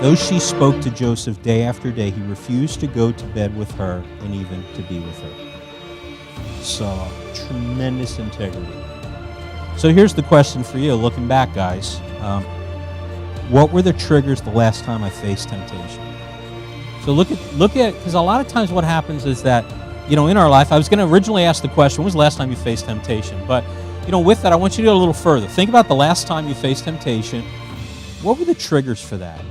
Though she spoke to Joseph day after day, he refused to go to bed with her and even to be with her. So, tremendous integrity. So here's the question for you, looking back, guys. What were the triggers the last time I faced temptation? So look at, because a lot of times what happens is that, in our life, I was going to originally ask the question, when was the last time you faced temptation? But, with that, I want you to go a little further. Think about the last time you faced temptation. What were the triggers for that?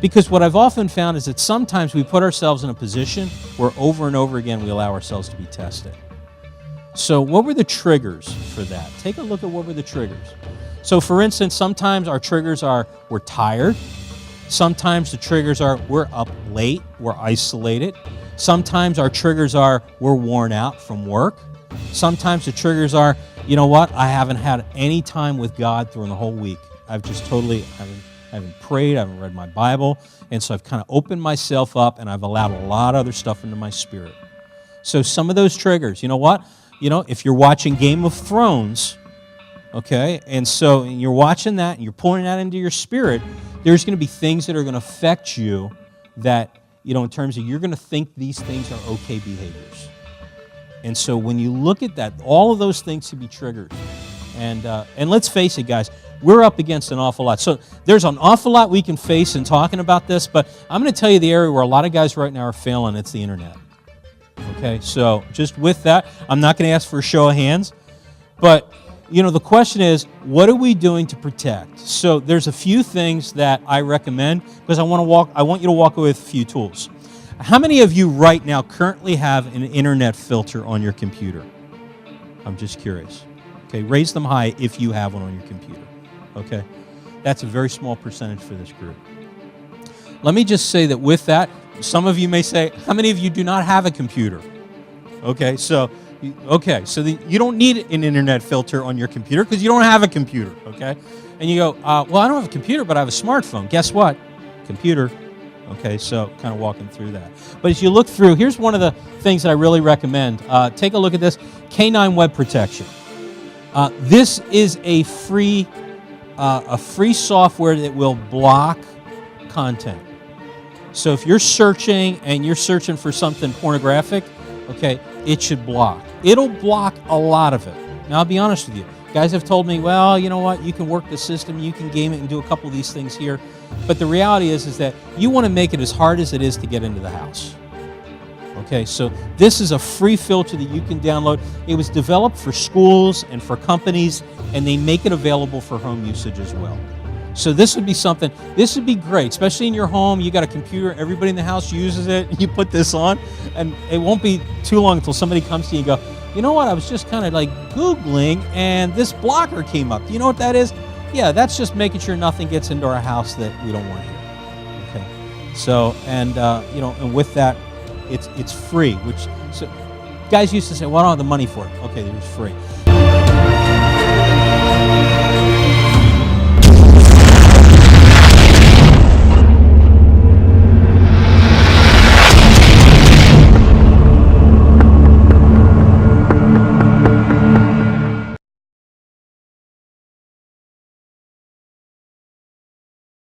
Because what I've often found is that sometimes we put ourselves in a position where over and over again we allow ourselves to be tested. So what were the triggers for that? Take a look at what were the triggers. So for instance, sometimes our triggers are we're tired. Sometimes the triggers are we're up late, we're isolated. Sometimes our triggers are we're worn out from work. Sometimes the triggers are, I haven't had any time with God during the whole week. I've just totally, I haven't prayed, I haven't read my Bible, and so I've kind of opened myself up and I've allowed a lot of other stuff into my spirit. So some of those triggers, if you're watching Game of Thrones, okay, and you're watching that and you're pulling that into your spirit, there's going to be things that are going to affect you that, in terms of you're going to think these things are okay behaviors. And so when you look at that, all of those things can be triggered. And let's face it, guys, we're up against an awful lot. So there's an awful lot we can face in talking about this, but I'm going to tell you the area where a lot of guys right now are failing. It's the internet. Okay, so just with that, I'm not going to ask for a show of hands, but the question is, what are we doing to protect? So there's a few things that I recommend because I want you to walk away with a few tools. How many of you right now currently have an internet filter on your computer? I'm just curious. Okay, raise them high if you have one on your computer. Okay, that's a very small percentage for this group. Let me just say that with that, some of you may say, how many of you do not have a computer? Okay, so you don't need an internet filter on your computer because you don't have a computer, okay? And you go, well, I don't have a computer, but I have a smartphone. Guess what? Computer. Okay, so kind of walking through that. But as you look through, here's one of the things that I really recommend. Take a look at this, K9 Web Protection. This is a free software that will block content. So if you're searching and you're searching for something pornographic, okay, it should block. It'll block a lot of it. Now, I'll be honest with you. Guys have told me, well, you know what, you can work the system, you can game it and do a couple of these things here. But the reality is that you want to make it as hard as it is to get into the house. Okay, so this is a free filter that you can download. It was developed for schools and for companies, and they make it available for home usage as well. So this would be great, especially in your home. You got a computer, everybody in the house uses it, you put this on, and it won't be too long until somebody comes to you and go, you know what, I was just kind of like Googling, and this blocker came up. Do you know what that is? Yeah, that's just making sure nothing gets into our house that we don't want here. Okay, so, and with that, it's free, so guys used to say, well, I don't have the money for it. Okay, it's free.